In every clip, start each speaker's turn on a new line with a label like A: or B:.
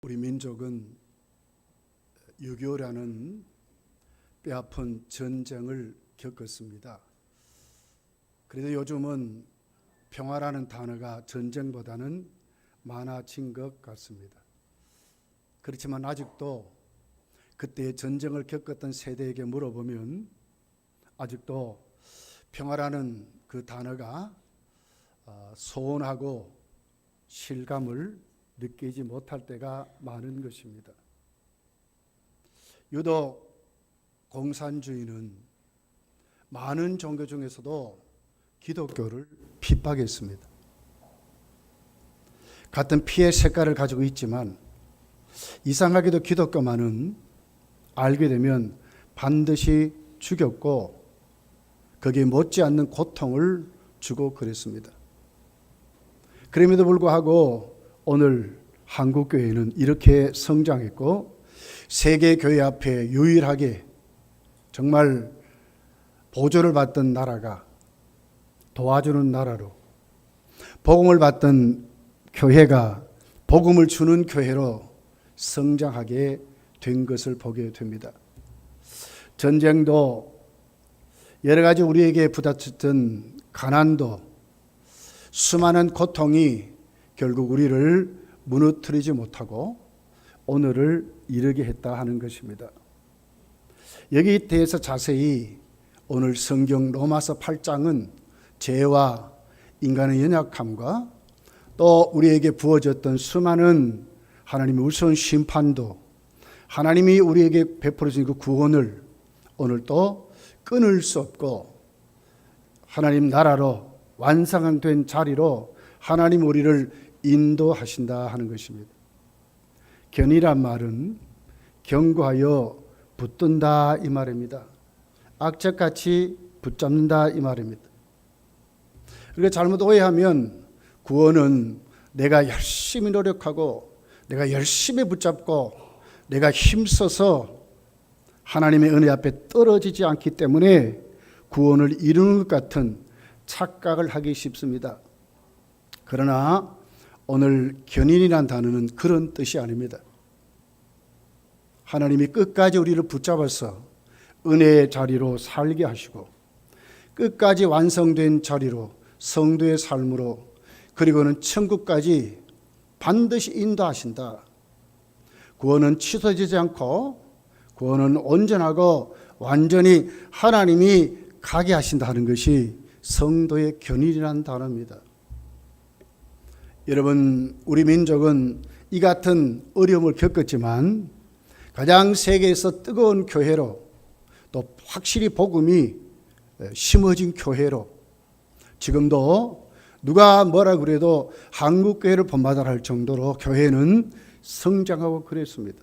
A: 우리 민족은 6.25라는 뼈아픈 전쟁을 겪었습니다. 그래도 요즘은 평화라는 단어가 전쟁보다는 많아진 것 같습니다. 그렇지만 아직도 그때의 전쟁을 겪었던 세대에게 물어보면 아직도 평화라는 그 단어가 소원하고 실감을 느끼지 못할 때가 많은 것입니다. 유독 공산주의는 많은 종교 중에서도 기독교를 핍박했습니다. 같은 피의 색깔을 가지고 있지만 이상하게도 기독교만은 알게 되면 반드시 죽였고 거기에 못지않는 고통을 주고 그랬습니다. 그럼에도 불구하고 오늘 한국교회는 이렇게 성장했고 세계교회 앞에 유일하게 정말 보조를 받던 나라가 도와주는 나라로, 복음을 받던 교회가 복음을 주는 교회로 성장하게 된 것을 보게 됩니다. 전쟁도 여러 가지 우리에게 부닥쳤던 가난도 수많은 고통이 결국 우리를 무너뜨리지 못하고 오늘을 이르게 했다 하는 것입니다. 여기에 대해서 자세히 오늘 성경 로마서 8장은 죄와 인간의 연약함과 또 우리에게 부어졌던 수많은 하나님의 우스운 심판도 하나님이 우리에게 베풀어 주신 그 구원을 오늘 또 끊을 수 없고 하나님 나라로 완성된 자리로 하나님 우리를 인도하신다 하는 것입니다. 견이란 말은 견고하여 붙든다 이 말입니다. 악착같이 붙잡는다 이 말입니다. 그러니까 잘못 오해하면 구원은 내가 열심히 노력하고 내가 열심히 붙잡고 내가 힘써서 하나님의 은혜 앞에 떨어지지 않기 때문에 구원을 이루는 것 같은 착각을 하기 쉽습니다. 그러나 오늘 견인이라는 단어는 그런 뜻이 아닙니다. 하나님이 끝까지 우리를 붙잡아서 은혜의 자리로 살게 하시고 끝까지 완성된 자리로 성도의 삶으로 그리고는 천국까지 반드시 인도하신다. 구원은 취소되지 않고 구원은 온전하고 완전히 하나님이 가게 하신다 하는 것이 성도의 견인이라는 단어입니다. 여러분, 우리 민족은 이 같은 어려움을 겪었지만 가장 세계에서 뜨거운 교회로 또 확실히 복음이 심어진 교회로 지금도 누가 뭐라 그래도 한국교회를 본받아라 할 정도로 교회는 성장하고 그랬습니다.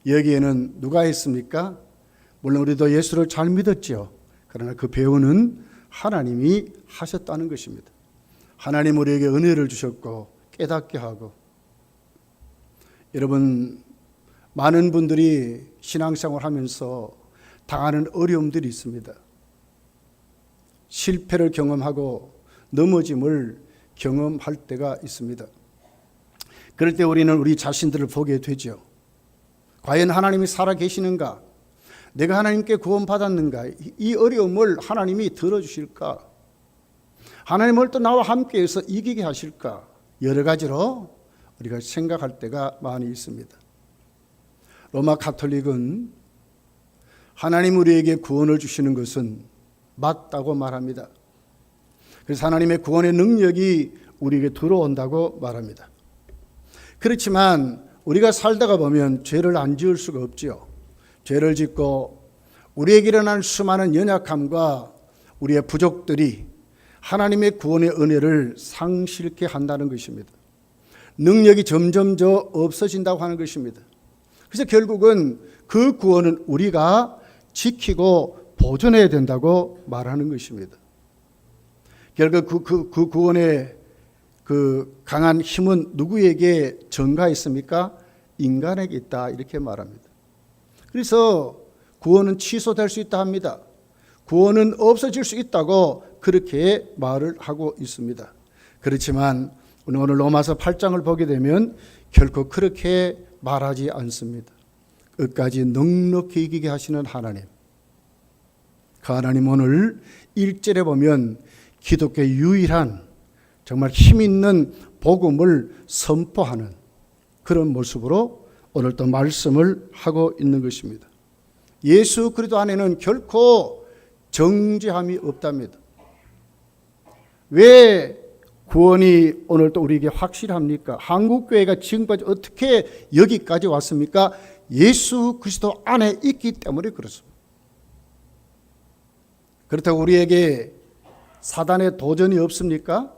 A: 여기에는 누가 있습니까? 물론 우리도 예수를 잘 믿었죠. 그러나 그 배우는 하나님이 하셨다는 것입니다. 하나님 우리에게 은혜를 주셨고 깨닫게 하고 여러분 많은 분들이 신앙생활 하면서 당하는 어려움들이 있습니다. 실패를 경험하고 넘어짐을 경험할 때가 있습니다. 그럴 때 우리는 우리 자신들을 보게 되죠. 과연 하나님이 살아계시는가? 내가 하나님께 구원받았는가? 이 어려움을 하나님이 들어주실까? 하나님을 또 나와 함께해서 이기게 하실까? 여러 가지로 우리가 생각할 때가 많이 있습니다. 로마 가톨릭은 하나님 우리에게 구원을 주시는 것은 맞다고 말합니다. 그래서 하나님의 구원의 능력이 우리에게 들어온다고 말합니다. 그렇지만 우리가 살다가 보면 죄를 안 지을 수가 없지요. 죄를 짓고 우리에게 일어난 수많은 연약함과 우리의 부족들이 하나님의 구원의 은혜를 상실케 한다는 것입니다. 능력이 점점 없어진다고 하는 것입니다. 그래서 결국은 그 구원은 우리가 지키고 보존해야 된다고 말하는 것입니다. 결국 그 구원의 그 강한 힘은 누구에게 전가했습니까? 인간에게 있다 이렇게 말합니다. 그래서 구원은 취소될 수 있다 합니다. 구원은 없어질 수 있다고 그렇게 말을 하고 있습니다. 그렇지만 오늘 로마서 8장을 보게 되면 결코 그렇게 말하지 않습니다. 끝까지 넉넉히 이기게 하시는 하나님. 그 하나님 오늘 1절에 보면 기독교의 유일한 정말 힘있는 복음을 선포하는 그런 모습으로 오늘 또 말씀을 하고 있는 것입니다. 예수 그리스도 안에는 결코 정죄함이 없답니다. 왜 구원이 오늘 또 우리에게 확실합니까? 한국교회가 지금까지 어떻게 여기까지 왔습니까? 예수 그리스도 안에 있기 때문에 그렇습니다. 그렇다고 우리에게 사단의 도전이 없습니까?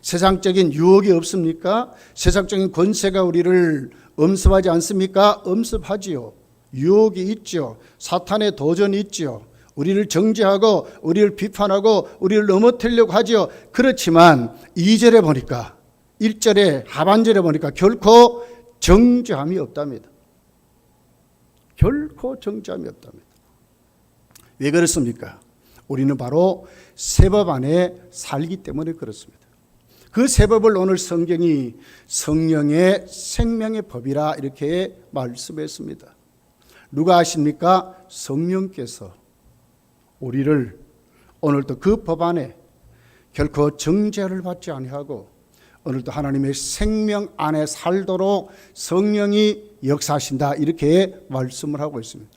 A: 세상적인 유혹이 없습니까? 세상적인 권세가 우리를 엄습하지 않습니까? 엄습하지요. 유혹이 있죠. 사탄의 도전이 있죠. 우리를 정죄하고 우리를 비판하고 우리를 넘어뜨리려고 하죠. 그렇지만 2절에 보니까 1절에 하반절에 보니까 결코 정죄함이 없답니다. 결코 정죄함이 없답니다. 왜 그렇습니까? 우리는 바로 새 법 안에 살기 때문에 그렇습니다. 그 새 법을 오늘 성경이 성령의 생명의 법이라 이렇게 말씀했습니다. 누가 아십니까? 성령께서 우리를 오늘도 그 법 안에 결코 정죄를 받지 아니하고 오늘도 하나님의 생명 안에 살도록 성령이 역사하신다 이렇게 말씀을 하고 있습니다.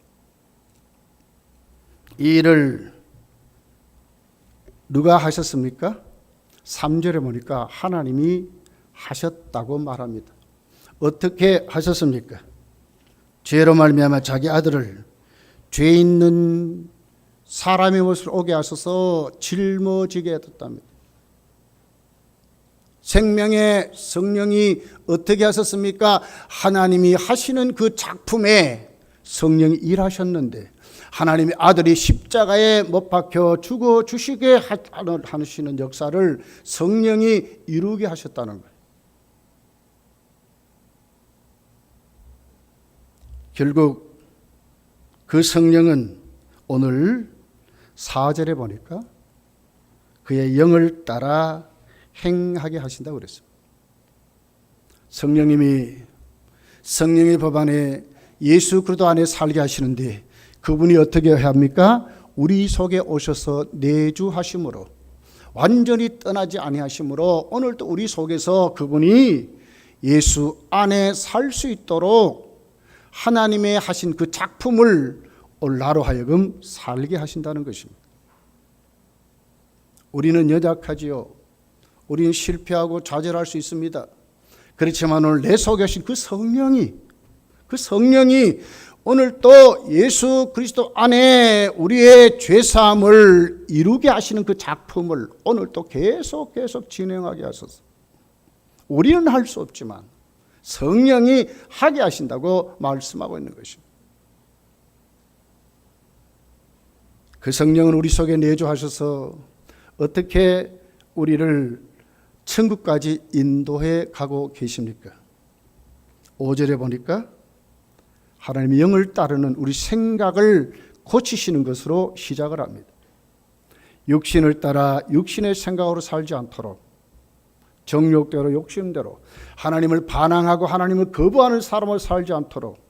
A: 이 일을 누가 하셨습니까? 3절에 보니까 하나님이 하셨다고 말합니다. 어떻게 하셨습니까? 죄로 말미암아 자기 아들을 죄 있는 사람의 모습을 오게 하셔서 짊어지게 했답니다. 생명의 성령이 어떻게 하셨습니까? 하나님이 하시는 그 작품에 성령이 일하셨는데 하나님의 아들이 십자가에 못 박혀 죽어 주시게 하시는 역사를 성령이 이루게 하셨다는 거예요. 결국 그 성령은 오늘 4절에 보니까 그의 영을 따라 행하게 하신다고 그랬습니다. 성령님이 성령의 법 안에 예수 그리스도 안에 살게 하시는데 그분이 어떻게 합니까? 우리 속에 오셔서 내주하심으로 완전히 떠나지 아니하심으로 오늘도 우리 속에서 그분이 예수 안에 살 수 있도록 하나님의 하신 그 작품을 오늘 나로 하여금 살게 하신다는 것입니다. 우리는 연약하지요. 우리는 실패하고 좌절할 수 있습니다. 그렇지만 오늘 내 속에 오신 그 성령이 오늘 또 예수 그리스도 안에 우리의 죄사함을 이루게 하시는 그 작품을 오늘 또 계속 진행하게 하소서. 우리는 할 수 없지만 성령이 하게 하신다고 말씀하고 있는 것입니다. 그 성령은 우리 속에 내주하셔서 어떻게 우리를 천국까지 인도해 가고 계십니까? 5절에 보니까 하나님의 영을 따르는 우리 생각을 고치시는 것으로 시작을 합니다. 육신을 따라 육신의 생각으로 살지 않도록 정욕대로 욕심대로 하나님을 반항하고 하나님을 거부하는 사람으로 살지 않도록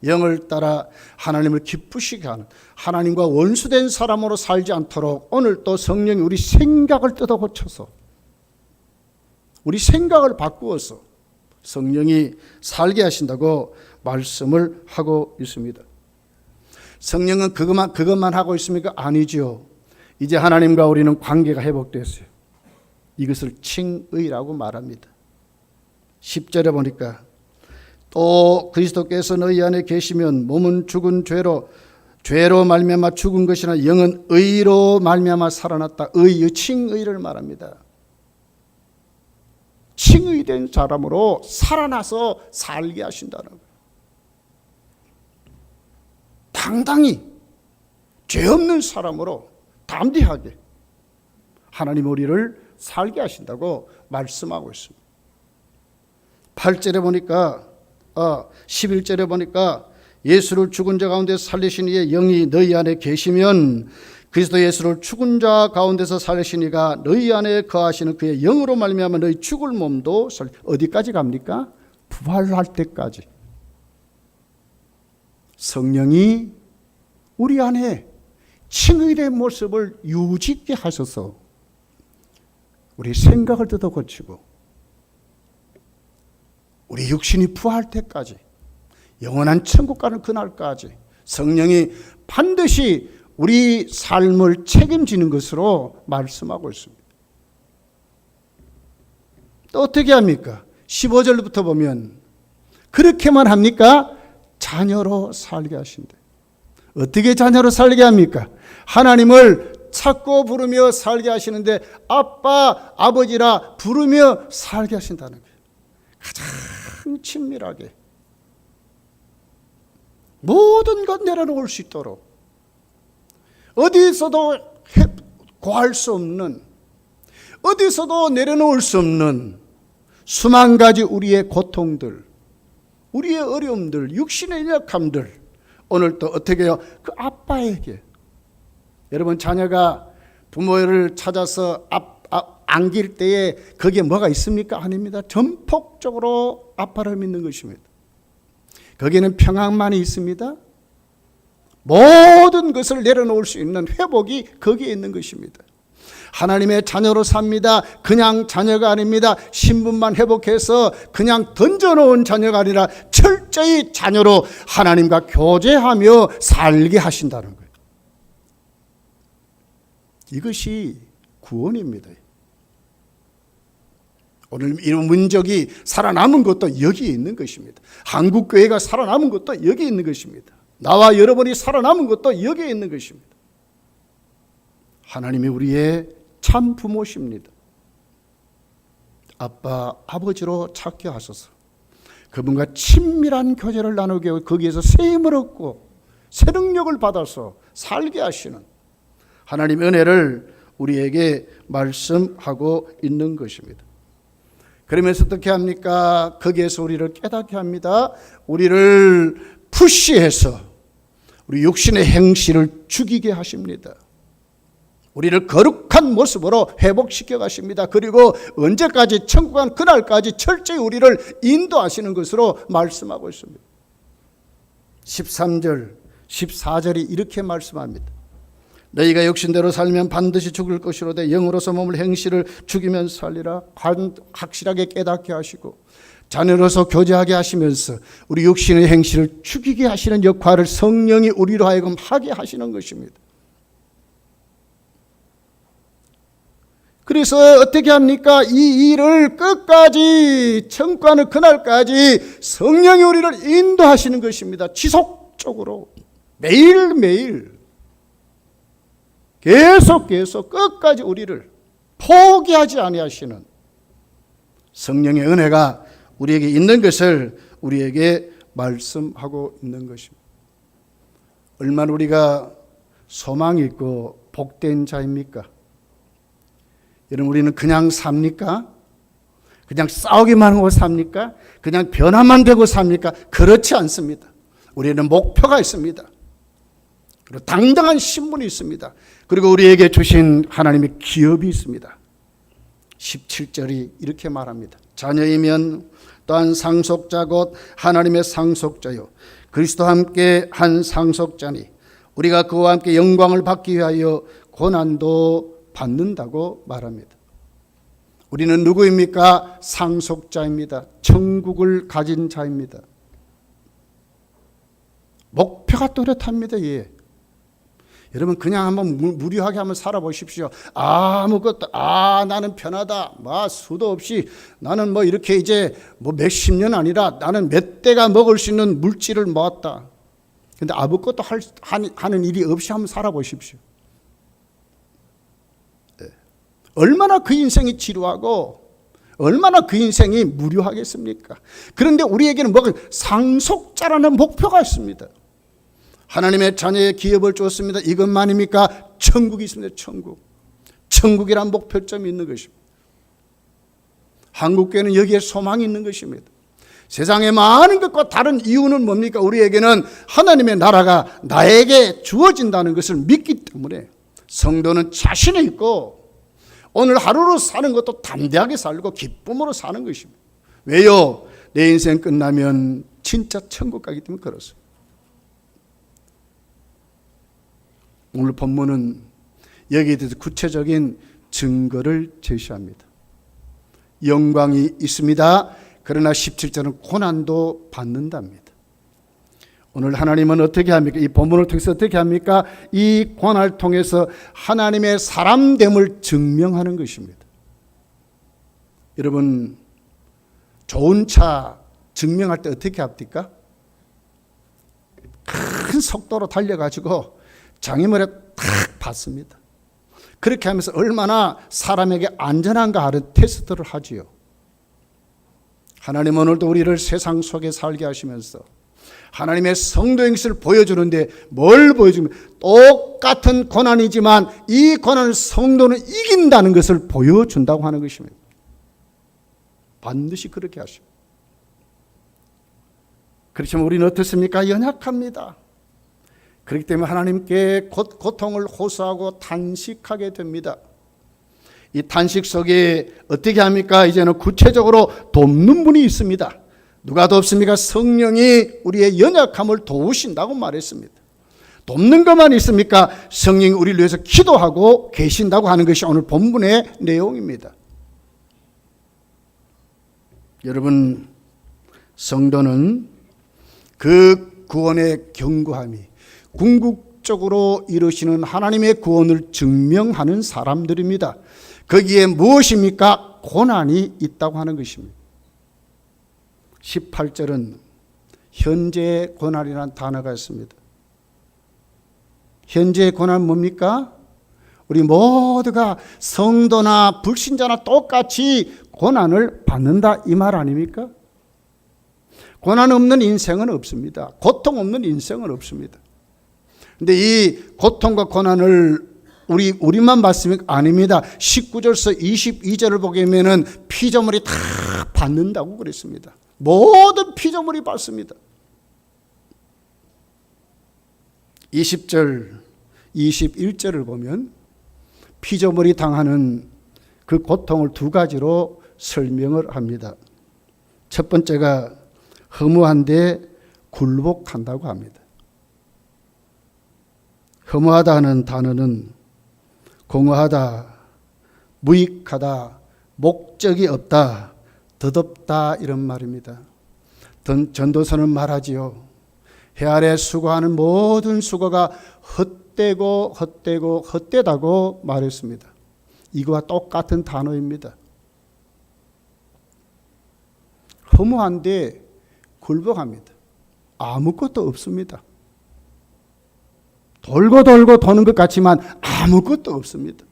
A: 영을 따라 하나님을 기쁘시게 하는 하나님과 원수된 사람으로 살지 않도록 오늘 또 성령이 우리 생각을 뜯어 고쳐서 우리 생각을 바꾸어서 성령이 살게 하신다고 말씀을 하고 있습니다. 성령은 그것만 하고 있습니까? 아니죠. 이제 하나님과 우리는 관계가 회복됐어요. 이것을 칭의라고 말합니다. 10절에 보니까 또 그리스도께서 너희 안에 계시면 몸은 죽은 죄로 말미암아 죽은 것이나 영은 의로 말미암아 살아났다. 칭의를 말합니다. 칭의된 사람으로 살아나서 살게 하신다는 거예요. 당당히 죄 없는 사람으로 담대하게 하나님 우리를 살게 하신다고 말씀하고 있습니다. 8절에 보니까 11절에 보니까 예수를 죽은 자 가운데 살리신 이의 영이 너희 안에 계시면 그리스도 예수를 죽은 자 가운데서 살리신 이가 너희 안에 거하시는 그의 영으로 말미암아 너희 죽을 몸도 어디까지 갑니까? 부활할 때까지 성령이 우리 안에 칭의의 모습을 유지케 하셔서 우리 생각을 뜯어 고치고 우리 육신이 부활할 때까지 영원한 천국 가는 그날까지 성령이 반드시 우리 삶을 책임지는 것으로 말씀하고 있습니다. 또 어떻게 합니까? 15절부터 보면 그렇게만 합니까? 자녀로 살게 하신대. 어떻게 자녀로 살게 합니까? 하나님을 찾고 부르며 살게 하시는데 아빠, 아버지라 부르며 살게 하신다는 거예요. 가장 친밀하게 모든 것 내려놓을 수 있도록 어디서도 구할 수 없는, 어디서도 내려놓을 수 없는 수만 가지 우리의 고통들, 우리의 어려움들, 육신의 약함들 오늘 또 어떻게 해요? 그 아빠에게, 여러분 자녀가 부모를 찾아서 안길 때에 거기에 뭐가 있습니까? 아닙니다. 전폭적으로 아빠를 믿는 것입니다. 거기에는 평안만이 있습니다. 모든 것을 내려놓을 수 있는 회복이 거기에 있는 것입니다. 하나님의 자녀로 삽니다. 그냥 자녀가 아닙니다. 신분만 회복해서 그냥 던져놓은 자녀가 아니라 철저히 자녀로 하나님과 교제하며 살게 하신다는 거예요. 이것이 구원입니다. 오늘 이런 민족이 살아남은 것도 여기에 있는 것입니다. 한국교회가 살아남은 것도 여기에 있는 것입니다. 나와 여러분이 살아남은 것도 여기에 있는 것입니다. 하나님이 우리의 참 부모십니다. 아빠, 아버지로 찾게 하소서. 그분과 친밀한 교제를 나누게 하고 거기에서 새 힘을 얻고 새 능력을 받아서 살게 하시는 하나님의 은혜를 우리에게 말씀하고 있는 것입니다. 그러면서 어떻게 합니까? 거기에서 우리를 깨닫게 합니다. 우리를 푸시해서 우리 육신의 행실을 죽이게 하십니다. 우리를 거룩한 모습으로 회복시켜 가십니다. 그리고 언제까지? 천국 간 그날까지 철저히 우리를 인도하시는 것으로 말씀하고 있습니다. 13절, 14절이 이렇게 말씀합니다. 너희가 육신대로 살면 반드시 죽을 것이로되 영으로서 몸을 행실을 죽이면 살리라. 확실하게 깨닫게 하시고 자녀로서 교제하게 하시면서 우리 육신의 행실을 죽이게 하시는 역할을 성령이 우리로 하여금 하게 하시는 것입니다. 그래서 어떻게 합니까? 이 일을 끝까지 천국하는 그날까지 성령이 우리를 인도하시는 것입니다. 지속적으로 매일매일 계속 끝까지 우리를 포기하지 아니하시는 성령의 은혜가 우리에게 있는 것을 우리에게 말씀하고 있는 것입니다. 얼마나 우리가 소망이 있고 복된 자입니까? 여러분, 우리는 그냥 삽니까? 그냥 싸우기만 하고 삽니까? 그냥 변화만 되고 삽니까? 그렇지 않습니다. 우리는 목표가 있습니다. 그리고 당당한 신분이 있습니다. 그리고 우리에게 주신 하나님의 기업이 있습니다. 17절이 이렇게 말합니다. 자녀이면 또한 상속자 곧 하나님의 상속자요 그리스도와 함께 한 상속자니 우리가 그와 함께 영광을 받기 위하여 고난도 받는다고 말합니다. 우리는 누구입니까? 상속자입니다. 천국을 가진 자입니다. 목표가 또렷합니다. 예. 여러분 그냥 한번 무료하게 한번 살아보십시오. 아무것도 나는 편하다. 수도 없이 나는 이렇게 이제 몇십 년 아니라 나는 몇 대가 먹을 수 있는 물질을 모았다. 근데 아무것도 하는 일이 없이 한번 살아보십시오. 네. 얼마나 그 인생이 지루하고 얼마나 그 인생이 무료하겠습니까? 그런데 우리에게는 상속자라는 목표가 있습니다. 하나님의 자녀의 기업을 주었습니다. 이것만입니까? 천국이 있습니다. 천국이란 목표점이 있는 것입니다. 한국교회는 여기에 소망이 있는 것입니다. 세상의 많은 것과 다른 이유는 뭡니까? 우리에게는 하나님의 나라가 나에게 주어진다는 것을 믿기 때문에 성도는 자신이 있고 오늘 하루로 사는 것도 담대하게 살고 기쁨으로 사는 것입니다. 왜요? 내 인생 끝나면 진짜 천국 가기 때문에 그렇습니다. 오늘 본문은 여기에 대해서 구체적인 증거를 제시합니다. 영광이 있습니다. 그러나 17절은 고난도 받는답니다. 오늘 하나님은 어떻게 합니까? 이 본문을 통해서 어떻게 합니까? 이 고난을 통해서 하나님의 사람됨을 증명하는 것입니다. 여러분, 좋은 차 증명할 때 어떻게 합니까? 큰 속도로 달려가지고 장애물에 탁 받습니다. 그렇게 하면서 얼마나 사람에게 안전한가 하는 테스트를 하지요. 하나님은 오늘도 우리를 세상 속에 살게 하시면서 하나님의 성도의 것을 보여주는데 뭘 보여주면 똑같은 고난이지만 이 고난을 성도는 이긴다는 것을 보여준다고 하는 것입니다. 반드시 그렇게 하십니다. 그렇지만 우리는 어떻습니까? 연약합니다. 그렇기 때문에 하나님께 고통을 호소하고 탄식하게 됩니다. 이 탄식 속에 어떻게 합니까? 이제는 구체적으로 돕는 분이 있습니다. 누가 돕습니까? 성령이 우리의 연약함을 도우신다고 말했습니다. 돕는 것만 있습니까? 성령이 우리를 위해서 기도하고 계신다고 하는 것이 오늘 본문의 내용입니다. 여러분, 성도는 그 구원의 견고함이 궁극적으로 이루시는 하나님의 구원을 증명하는 사람들입니다. 거기에 무엇입니까? 고난이 있다고 하는 것입니다. 18절은 현재의 고난이라는 단어가 있습니다. 현재의 고난은 뭡니까? 우리 모두가 성도나 불신자나 똑같이 고난을 받는다 이 말 아닙니까? 고난 없는 인생은 없습니다. 고통 없는 인생은 없습니다. 근데 이 고통과 고난을 우리만 받습니까? 아닙니다. 19절에서 22절을 보게 되면 피조물이 다 받는다고 그랬습니다. 모든 피조물이 받습니다. 20절, 21절을 보면 피조물이 당하는 그 고통을 두 가지로 설명을 합니다. 첫 번째가 허무한데 굴복한다고 합니다. 허무하다는 단어는 공허하다, 무익하다, 목적이 없다, 덧없다 이런 말입니다. 전도서는 말하지요. 해 아래 수고하는 모든 수고가 헛되고 헛되다고 말했습니다. 이거와 똑같은 단어입니다. 허무한데 굴복합니다. 아무것도 없습니다. 돌고 도는 것 같지만 아무것도 없습니다.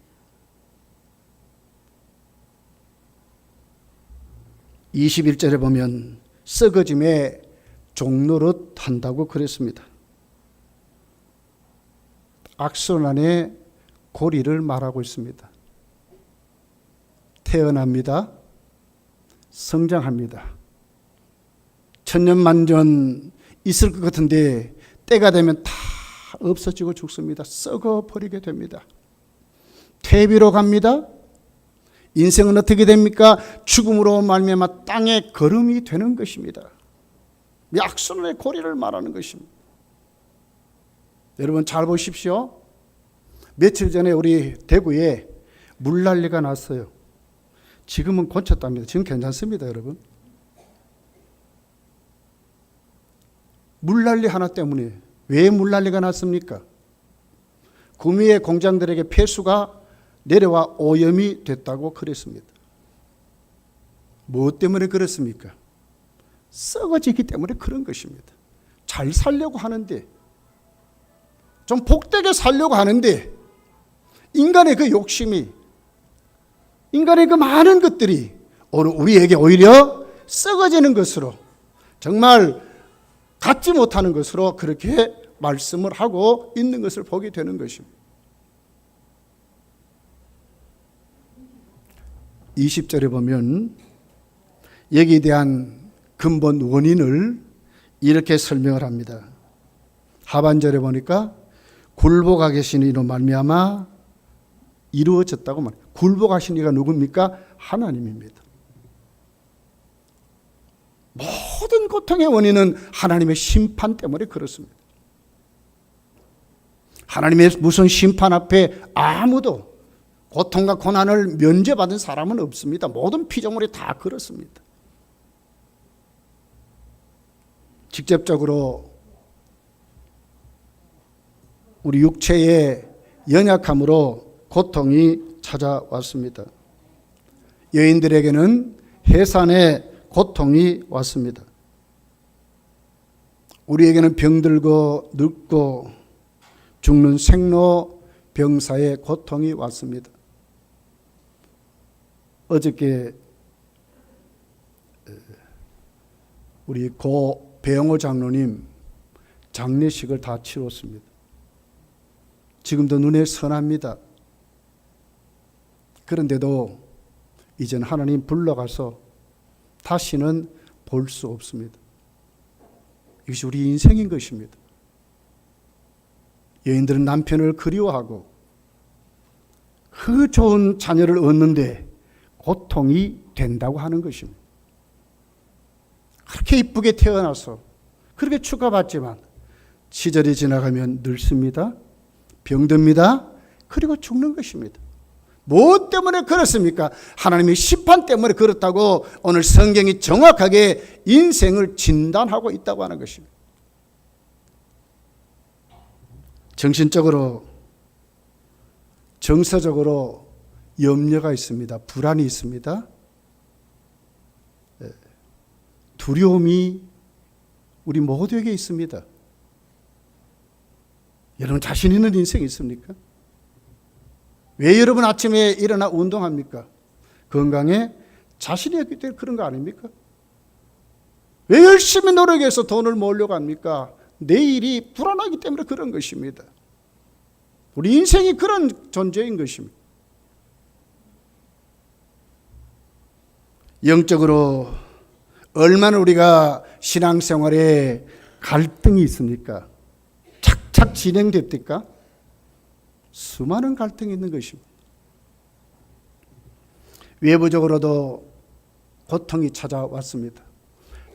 A: 21절에 보면 썩어짐에 종노릇 한다고 그랬습니다. 악순 안에 고리를 말하고 있습니다. 태어납니다. 성장합니다. 천년만년 있을 것 같은데 때가 되면 다 없어지고 죽습니다. 썩어버리게 됩니다. 퇴비로 갑니다. 인생은 어떻게 됩니까? 죽음으로 말미암아 땅의 거름이 되는 것입니다. 악순환의 고리를 말하는 것입니다. 여러분 잘 보십시오. 며칠 전에 우리 대구에 물난리가 났어요. 지금은 고쳤답니다. 지금 괜찮습니다, 여러분. 물난리 하나 때문에 왜 물난리가 났습니까? 구미의 공장들에게 폐수가 내려와 오염이 됐다고 그랬습니다. 무엇 때문에 그렇습니까? 썩어지기 때문에 그런 것입니다. 잘 살려고 하는데, 좀 복되게 살려고 하는데 인간의 그 욕심이, 인간의 그 많은 것들이 우리에게 오히려 썩어지는 것으로, 정말 갖지 못하는 것으로 그렇게 말씀을 하고 있는 것을 보게 되는 것입니다. 20절에 보면 여기에 대한 근본 원인을 이렇게 설명을 합니다. 하반절에 보니까 굴복하신 이로 말미암아 이루어졌다고 말해요. 굴복하신 이가 누굽니까? 하나님입니다. 모든 고통의 원인은 하나님의 심판 때문에 그렇습니다. 하나님의 무슨 심판 앞에 아무도 고통과 고난을 면제받은 사람은 없습니다. 모든 피조물이 다 그렇습니다. 직접적으로 우리 육체의 연약함으로 고통이 찾아왔습니다. 여인들에게는 해산의 고통이 왔습니다. 우리에게는 병들고 늙고 죽는 생로병사의 고통이 왔습니다. 어저께 우리 고 배영호 장로님 장례식을 다 치렀습니다. 지금도 눈에 선합니다. 그런데도 이젠 하나님 불러가서 다시는 볼 수 없습니다. 이것이 우리 인생인 것입니다. 여인들은 남편을 그리워하고 그 좋은 자녀를 얻는데 고통이 된다고 하는 것입니다. 그렇게 이쁘게 태어나서 그렇게 축하받지만 시절이 지나가면 늙습니다. 병듭니다. 그리고 죽는 것입니다. 무엇 때문에 그렇습니까? 하나님의 심판 때문에 그렇다고 오늘 성경이 정확하게 인생을 진단하고 있다고 하는 것입니다. 정신적으로, 정서적으로 염려가 있습니다. 불안이 있습니다. 두려움이 우리 모두에게 있습니다. 여러분 자신 있는 인생이 있습니까? 왜 여러분 아침에 일어나 운동합니까? 건강에 자신이 없기 때문에 그런 거 아닙니까? 왜 열심히 노력해서 돈을 모으려고 합니까? 내일이 불안하기 때문에 그런 것입니다. 우리 인생이 그런 존재인 것입니다. 영적으로 얼마나 우리가 신앙생활에 갈등이 있습니까? 착착 진행됩니까? 수많은 갈등이 있는 것입니다. 외부적으로도 고통이 찾아왔습니다.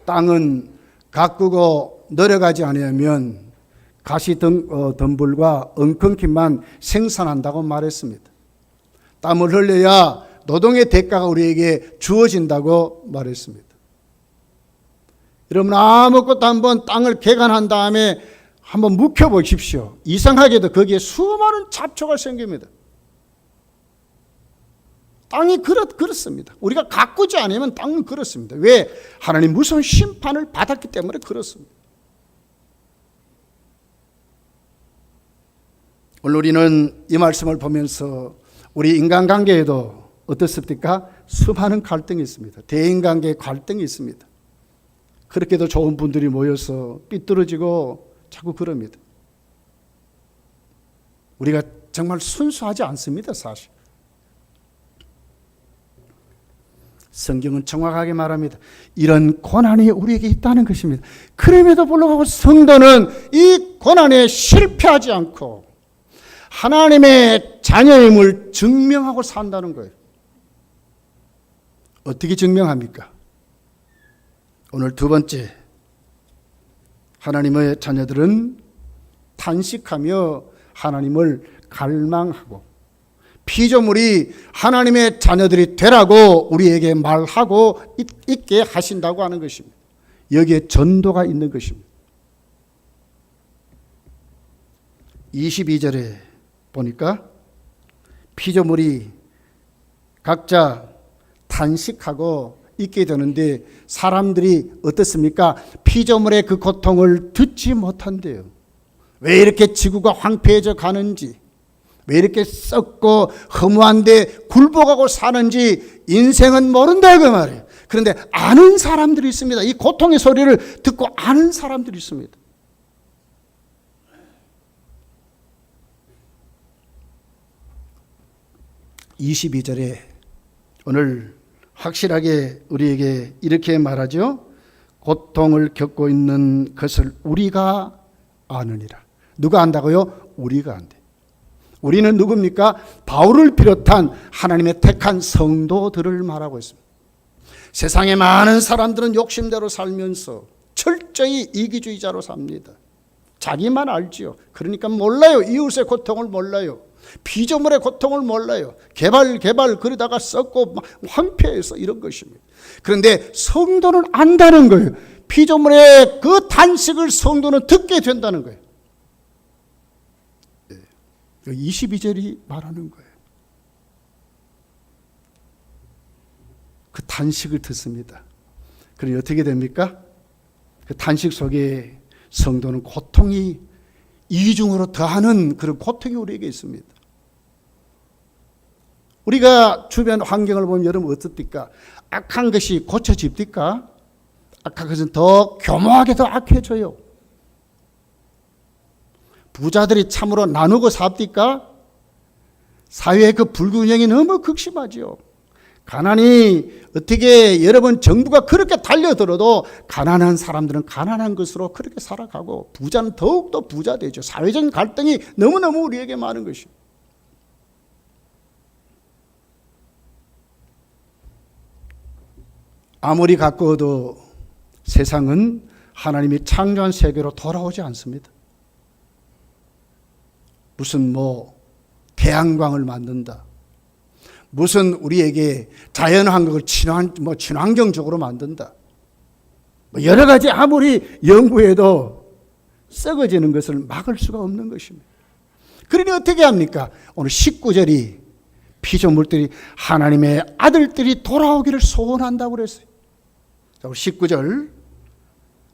A: 땅은 가꾸고 내려가지 않으면 가시덤불과 엉겅퀴만 생산한다고 말했습니다. 땀을 흘려야 노동의 대가가 우리에게 주어진다고 말했습니다. 여러분 아무것도 한번 땅을 개간한 다음에 한번 묵혀보십시오. 이상하게도 거기에 수많은 잡초가 생깁니다. 땅이 그렇습니다. 우리가 가꾸지 않으면 땅은 그렇습니다. 왜? 하나님 무서운 심판을 받았기 때문에 그렇습니다. 오늘 우리는 이 말씀을 보면서 우리 인간관계에도 어떻습니까? 수많은 갈등이 있습니다. 대인관계에 갈등이 있습니다. 그렇게도 좋은 분들이 모여서 삐뚤어지고 자꾸 그럽니다. 우리가 정말 순수하지 않습니다, 사실. 성경은 정확하게 말합니다. 이런 고난이 우리에게 있다는 것입니다. 그럼에도 불구하고 성도는 이 고난에 실패하지 않고 하나님의 자녀임을 증명하고 산다는 거예요. 어떻게 증명합니까? 오늘 두 번째, 하나님의 자녀들은 탄식하며 하나님을 갈망하고 피조물이 하나님의 자녀들이 되라고 우리에게 말하고 있게 하신다고 하는 것입니다. 여기에 전도가 있는 것입니다. 22절에 보니까 피조물이 각자 탄식하고 있게 되는데 사람들이 어떻습니까? 피조물의 그 고통을 듣지 못한대요. 왜 이렇게 지구가 황폐해져 가는지, 왜 이렇게 썩고 허무한데 굴복하고 사는지 인생은 모른다 그 말이에요. 그런데 아는 사람들이 있습니다. 이 고통의 소리를 듣고 아는 사람들이 있습니다. (22절에) 오늘 확실하게 우리에게 이렇게 말하죠. 고통을 겪고 있는 것을 우리가 아느니라. 누가 안다고요? 우리가 안대. 우리는 누굽니까? 바울을 비롯한 하나님의 택한 성도들을 말하고 있습니다. 세상에 많은 사람들은 욕심대로 살면서 철저히 이기주의자로 삽니다. 자기만 알지요. 그러니까 몰라요. 이웃의 고통을 몰라요. 피조물의 고통을 몰라요. 개발 그러다가 썩고 황폐해서 이런 것입니다. 그런데 성도는 안다는 거예요. 피조물의 그 단식을 성도는 듣게 된다는 거예요. 22절이 말하는 거예요. 그 단식을 듣습니다. 그럼 어떻게 됩니까? 그 단식 속에 성도는 고통이 이중으로 더하는 그런 고통이 우리에게 있습니다. 우리가 주변 환경을 보면 여러분 어떻습니까? 악한 것이 고쳐집니까? 악한 것은 더 교묘하게 더 악해져요. 부자들이 참으로 나누고 삽니까? 사회의 그 불균형이 너무 극심하죠. 가난이 어떻게 여러분 정부가 그렇게 달려들어도 가난한 사람들은 가난한 것으로 그렇게 살아가고 부자는 더욱더 부자 되죠. 사회적인 갈등이 너무너무 우리에게 많은 것이죠. 아무리 가꾸어도 세상은 하나님이 창조한 세계로 돌아오지 않습니다. 무슨 태양광을 만든다. 무슨 우리에게 자연환경을 친환경적으로 만든다. 여러 가지 아무리 연구해도 썩어지는 것을 막을 수가 없는 것입니다. 그러니 어떻게 합니까? 오늘 19절이 피조물들이 하나님의 아들들이 돌아오기를 소원한다고 그랬어요. 19절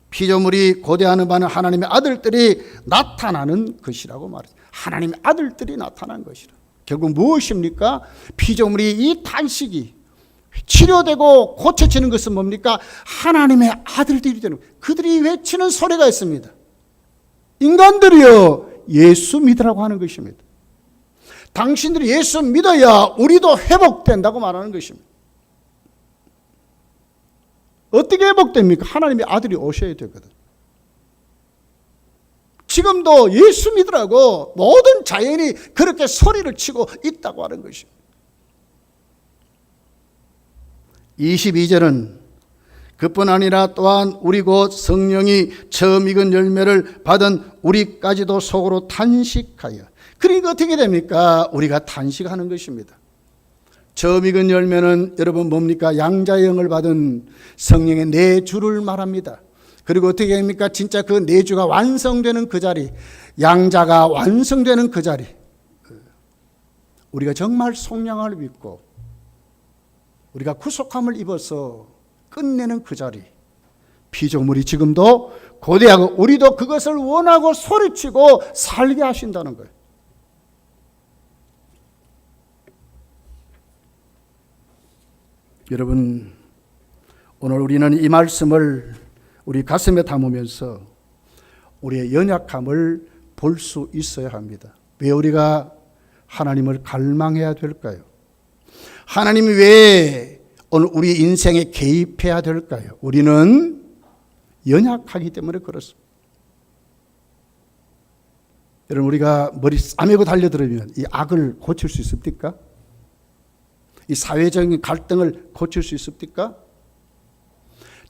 A: 피조물이 고대하는 바는 하나님의 아들들이 나타나는 것이라고 말했어요. 하나님의 아들들이 나타난 것이라. 결국 무엇입니까? 피조물이 이 탄식이 치료되고 고쳐지는 것은 뭡니까? 하나님의 아들들이 되는 거예요. 그들이 외치는 소리가 있습니다. 인간들이여 예수 믿으라고 하는 것입니다. 당신들이 예수 믿어야 우리도 회복된다고 말하는 것입니다. 어떻게 회복됩니까? 하나님의 아들이 오셔야 되거든. 지금도 예수 믿으라고 모든 자연이 그렇게 소리를 치고 있다고 하는 것입니다. 22절은 그뿐 아니라 또한 우리 곧 성령이 처음 익은 열매를 받은 우리까지도 속으로 탄식하여. 그러니까 어떻게 됩니까? 우리가 탄식하는 것입니다. 처음 익은 열매는 여러분 뭡니까? 양자의 영을 받은 성령의 내주를 말합니다. 그리고 어떻게 합니까? 진짜 그 내주가 완성되는 그 자리, 양자가 완성되는 그 자리, 우리가 정말 속량을 믿고 우리가 구속함을 입어서 끝내는 그 자리, 피조물이 지금도 고대하고 우리도 그것을 원하고 소리치고 살게 하신다는 거예요. 여러분, 오늘 우리는 이 말씀을 우리 가슴에 담으면서 우리의 연약함을 볼 수 있어야 합니다. 왜 우리가 하나님을 갈망해야 될까요? 하나님이 왜 오늘 우리 인생에 개입해야 될까요? 우리는 연약하기 때문에 그렇습니다. 여러분, 우리가 머리 싸매고 달려들으면 이 악을 고칠 수 있습니까? 이 사회적인 갈등을 고칠 수 있습니까?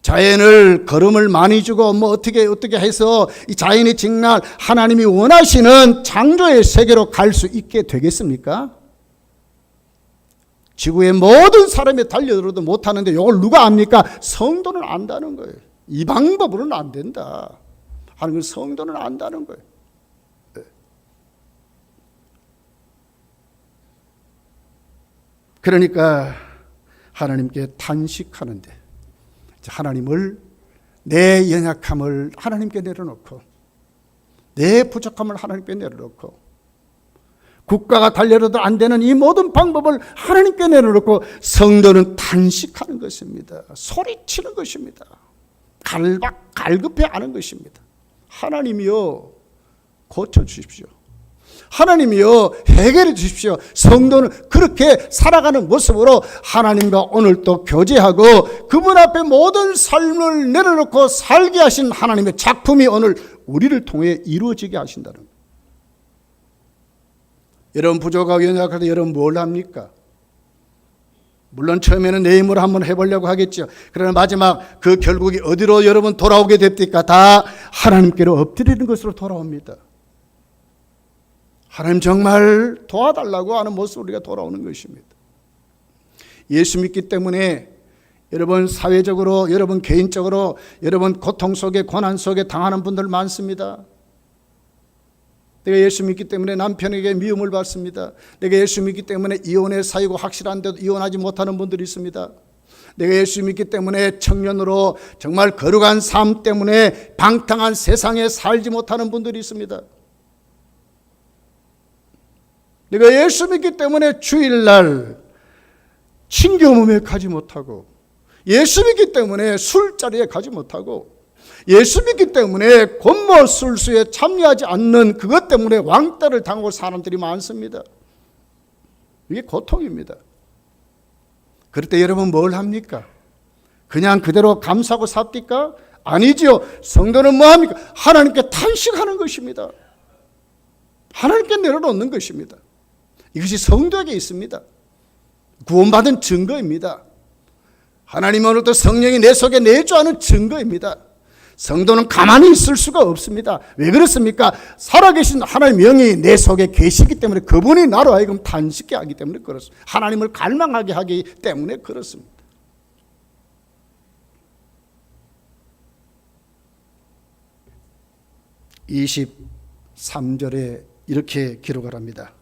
A: 자연을 걸음을 많이 주고 어떻게 해서 이 자연이 정말 하나님이 원하시는 창조의 세계로 갈 수 있게 되겠습니까? 지구의 모든 사람이 달려들어도 못하는데 이걸 누가 압니까? 성도는 안다는 거예요. 이 방법으로는 안 된다 하는 걸 성도는 안다는 거예요. 그러니까 하나님께 탄식하는데 하나님을, 내 연약함을 하나님께 내려놓고 내 부족함을 하나님께 내려놓고 국가가 달려도 안 되는 이 모든 방법을 하나님께 내려놓고 성도는 탄식하는 것입니다. 소리치는 것입니다. 갈급해하는 것입니다. 하나님이여 고쳐주십시오. 하나님이여 해결해 주십시오. 성도는 그렇게 살아가는 모습으로 하나님과 오늘 또 교제하고 그분 앞에 모든 삶을 내려놓고 살게 하신 하나님의 작품이 오늘 우리를 통해 이루어지게 하신다는 거예요. 여러분 부족하고 연약할 때 여러분 뭘 합니까? 물론 처음에는 내 힘으로 한번 해보려고 하겠죠. 그러나 마지막 그 결국이 어디로 여러분 돌아오게 됩니까? 다 하나님께로 엎드리는 것으로 돌아옵니다. 하나님 정말 도와달라고 하는 모습으로 우리가 돌아오는 것입니다. 예수 믿기 때문에 여러분 사회적으로, 여러분 개인적으로, 여러분 고통 속에, 고난 속에 당하는 분들 많습니다. 내가 예수 믿기 때문에 남편에게 미움을 받습니다. 내가 예수 믿기 때문에 이혼의 사유가 확실한데도 이혼하지 못하는 분들이 있습니다. 내가 예수 믿기 때문에 청년으로 정말 거룩한 삶 때문에 방탕한 세상에 살지 못하는 분들이 있습니다. 내가 예수 믿기 때문에 주일날 친교 모임에 가지 못하고, 예수 믿기 때문에 술자리에 가지 못하고, 예수 믿기 때문에 권모 술수에 참여하지 않는 그것 때문에 왕따를 당하고 사람들이 많습니다. 이게 고통입니다. 그럴 때 여러분 뭘 합니까? 그냥 그대로 감사하고 삽니까? 아니지요. 성도는 뭐 합니까? 하나님께 탄식하는 것입니다. 하나님께 내려놓는 것입니다. 이것이 성도에게 있습니다. 구원받은 증거입니다. 하나님은 오늘도 성령이 내 속에 내주하는 증거입니다. 성도는 가만히 있을 수가 없습니다. 왜 그렇습니까? 살아계신 하나님의 영이 내 속에 계시기 때문에, 그분이 나로 하여금 탄식하게 하기 때문에 그렇습니다. 하나님을 갈망하게 하기 때문에 그렇습니다. (23절에) 이렇게 기록을 합니다.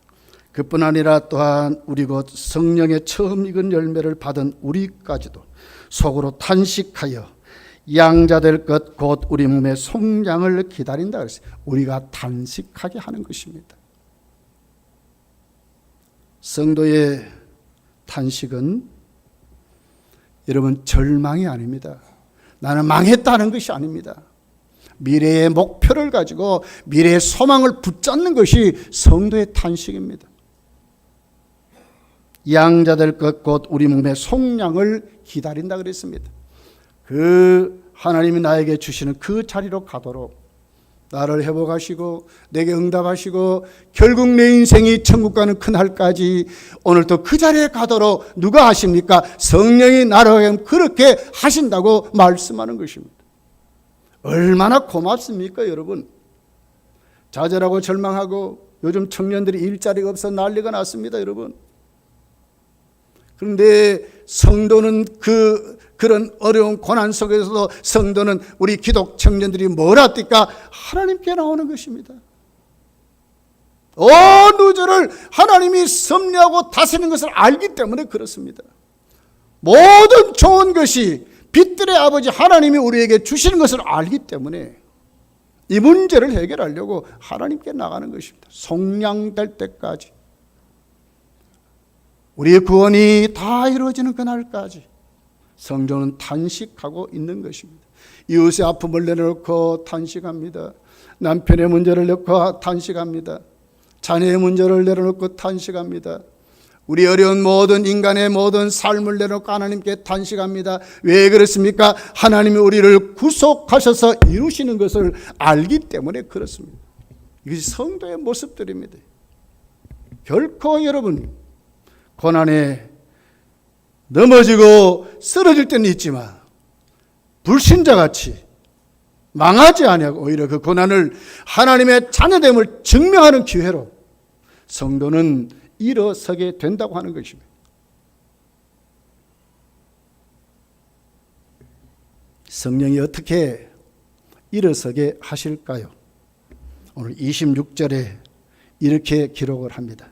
A: 그뿐 아니라 또한 우리 곧 성령의 처음 익은 열매를 받은 우리까지도 속으로 탄식하여 양자될 것 곧 우리 몸의 속량을 기다린다 그랬어요. 우리가 탄식하게 하는 것입니다. 성도의 탄식은 여러분 절망이 아닙니다. 나는 망했다는 것이 아닙니다. 미래의 목표를 가지고 미래의 소망을 붙잡는 것이 성도의 탄식입니다. 양자될 것 곧 우리 몸의 속량을 기다린다 그랬습니다. 그 하나님이 나에게 주시는 그 자리로 가도록 나를 회복하시고 내게 응답하시고 결국 내 인생이 천국 가는 그날까지 오늘도 그 자리에 가도록 누가 하십니까? 성령이 나를 그렇게 하신다고 말씀하는 것입니다. 얼마나 고맙습니까, 여러분? 좌절하고 절망하고 요즘 청년들이 일자리가 없어 난리가 났습니다, 여러분. 그런데 성도는 그런 어려운 고난 속에서도 성도는, 우리 기독 청년들이 뭘 합니까? 하나님께 나오는 것입니다. 어느 절을 하나님이 섭리하고 다스리는 것을 알기 때문에 그렇습니다. 모든 좋은 것이 빛들의 아버지 하나님이 우리에게 주시는 것을 알기 때문에 이 문제를 해결하려고 하나님께 나가는 것입니다. 속량될 때까지, 우리의 구원이 다 이루어지는 그날까지 성도는 탄식하고 있는 것입니다. 이웃의 아픔을 내려놓고 탄식합니다. 남편의 문제를 놓고 탄식합니다. 자녀의 문제를 내려놓고 탄식합니다. 우리 어려운 모든 인간의 모든 삶을 내놓고 하나님께 탄식합니다. 왜 그렇습니까? 하나님이 우리를 구속하셔서 이루시는 것을 알기 때문에 그렇습니다. 이것이 성도의 모습들입니다. 결코 여러분 고난에 넘어지고 쓰러질 때는 있지만 불신자같이 망하지 아니하고 오히려 그 고난을 하나님의 자녀됨을 증명하는 기회로 성도는 일어서게 된다고 하는 것입니다. 성령이 어떻게 일어서게 하실까요? 오늘 26절에 이렇게 기록을 합니다.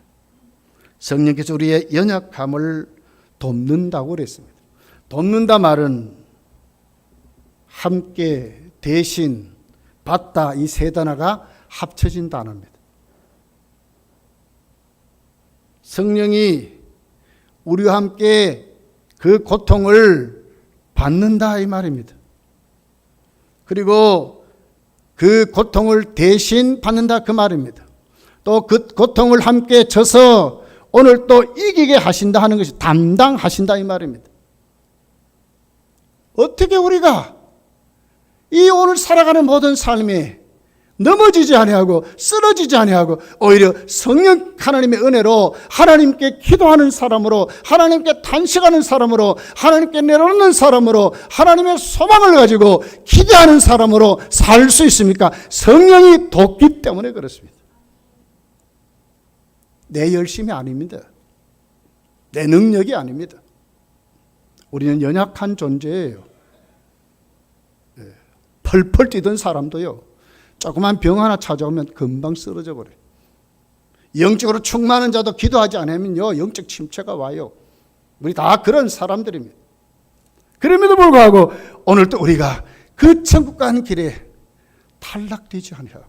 A: 성령께서 우리의 연약함을 돕는다고 그랬습니다. 돕는다 말은 함께, 대신, 받다, 이 세 단어가 합쳐진 단어입니다. 성령이 우리와 함께 그 고통을 받는다 이 말입니다. 그리고 그 고통을 대신 받는다 그 말입니다. 또 그 고통을 함께 져서 오늘 또 이기게 하신다 하는 것이 담당하신다 이 말입니다. 어떻게 우리가 이 오늘 살아가는 모든 삶에 넘어지지 아니하고 쓰러지지 아니하고 오히려 성령 하나님의 은혜로 하나님께 기도하는 사람으로, 하나님께 탄식하는 사람으로, 하나님께 내려놓는 사람으로, 하나님의 소망을 가지고 기대하는 사람으로 살 수 있습니까? 성령이 돕기 때문에 그렇습니다. 내 열심이 아닙니다. 내 능력이 아닙니다. 우리는 연약한 존재예요. 펄펄 뛰던 사람도요, 조그만 병 하나 찾아오면 금방 쓰러져 버려요. 영적으로 충만한 자도 기도하지 않으면요, 영적 침체가 와요. 우리 다 그런 사람들입니다. 그럼에도 불구하고 오늘도 우리가 그 천국 가는 길에 탈락되지 아니하고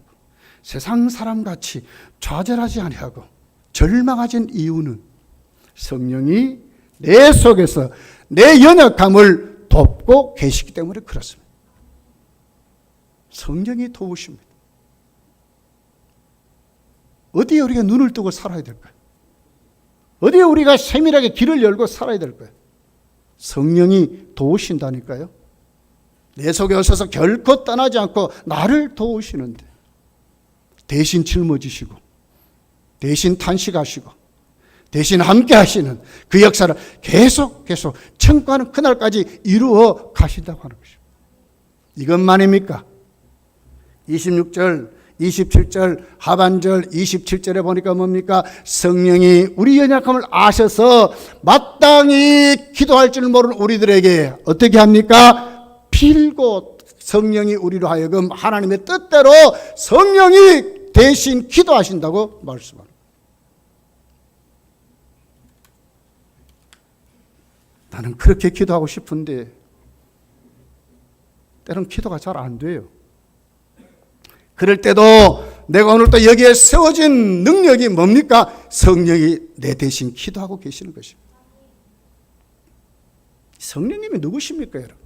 A: 세상 사람같이 좌절하지 아니하고 절망하진 이유는 성령이 내 속에서 내 연약함을 돕고 계시기 때문에 그렇습니다. 성령이 도우십니다. 어디에 우리가 눈을 뜨고 살아야 될까요? 어디에 우리가 세밀하게 길을 열고 살아야 될까요? 성령이 도우신다니까요. 내 속에 오셔서 결코 떠나지 않고 나를 도우시는데 대신 짊어지시고 대신 탄식하시고 대신 함께 하시는 그 역사를 계속 천국하는 그날까지 이루어 가신다고 하는 것입니다. 이것만입니까? 26절, 27절, 하반절 27절에 보니까 뭡니까? 성령이 우리 연약함을 아셔서 마땅히 기도할 줄 모르는 우리들에게 어떻게 합니까? 빌고 성령이 우리로 하여금 하나님의 뜻대로 성령이 대신 기도하신다고 말씀합니다. 나는 그렇게 기도하고 싶은데 때론 기도가 잘 안 돼요. 그럴 때도 내가 오늘 또 여기에 세워진 능력이 뭡니까? 성령이 내 대신 기도하고 계시는 것입니다. 성령님이 누구십니까, 여러분?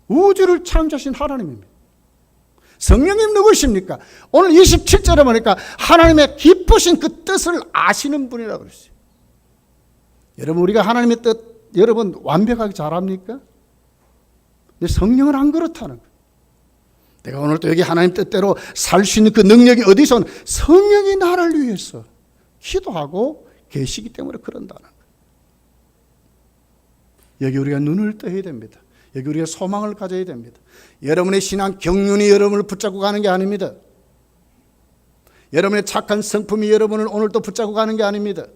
A: 우주를 창조하신 하나님입니다. 성령님 누구십니까? 오늘 27절에 보니까 하나님의 깊으신 그 뜻을 아시는 분이라고 그랬어요. 여러분, 우리가 하나님의 뜻 여러분 완벽하게 잘 압니까? 근데 성령은 안 그렇다는 거예요. 내가 오늘 또 여기 하나님 뜻대로 살 수 있는 그 능력이 어디서 오는? 성령이 나를 위해서 기도하고 계시기 때문에 그런다는 거예요. 여기 우리가 눈을 떠야 됩니다. 여기 우리가 소망을 가져야 됩니다. 여러분의 신앙 경륜이 여러분을 붙잡고 가는 게 아닙니다. 여러분의 착한 성품이 여러분을 오늘 또 붙잡고 가는 게 아닙니다.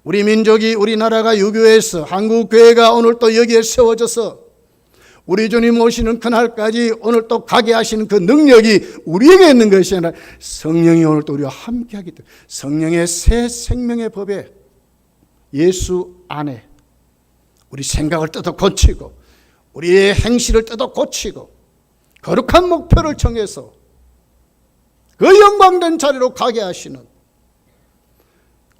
A: 우리 민족이, 우리나라가 유교에서 한국 교회가 오늘 또 여기에 세워져서 우리 주님 오시는 그날까지 오늘 또 가게 하시는 그 능력이 우리에게 있는 것이 아니라 성령이 오늘 또 우리와 함께 하기 때문에 성령의 새 생명의 법에 예수 안에 우리 생각을 뜯어 고치고 우리의 행실을 뜯어 고치고 거룩한 목표를 정해서 그 영광된 자리로 가게 하시는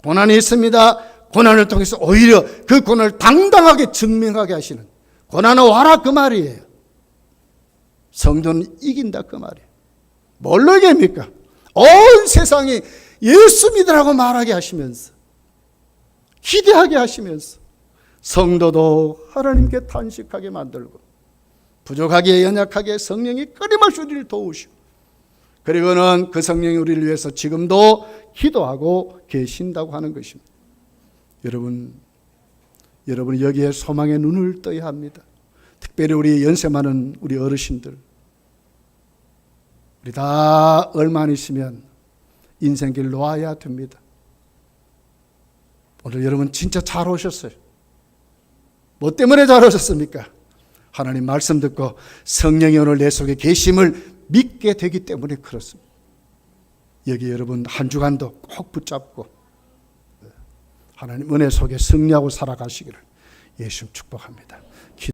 A: 고난이 있습니다. 고난을 통해서 오히려 그 고난을 당당하게 증명하게 하시는 고난은 와라 그 말이에요. 성도는 이긴다 그 말이에요. 뭘로 얘기합니까? 온 세상이 예수 믿으라고 말하게 하시면서 기대하게 하시면서 성도도 하나님께 탄식하게 만들고 부족하게 연약하게 성령이 끊임없이 우리를 도우시고 그리고는 그 성령이 우리를 위해서 지금도 기도하고 계신다고 하는 것입니다. 여러분 여기에 소망의 눈을 떠야 합니다. 특별히 우리 연세 많은 우리 어르신들, 우리 다 얼마 안 있으면 인생길 놓아야 됩니다. 오늘 여러분 진짜 잘 오셨어요. 뭐 때문에 잘 오셨습니까? 하나님 말씀 듣고 성령이 오늘 내 속에 계심을 믿게 되기 때문에 그렇습니다. 여기 여러분 한 주간도 꼭 붙잡고 하나님 은혜 속에 승리하고 살아가시기를 예수 축복합니다.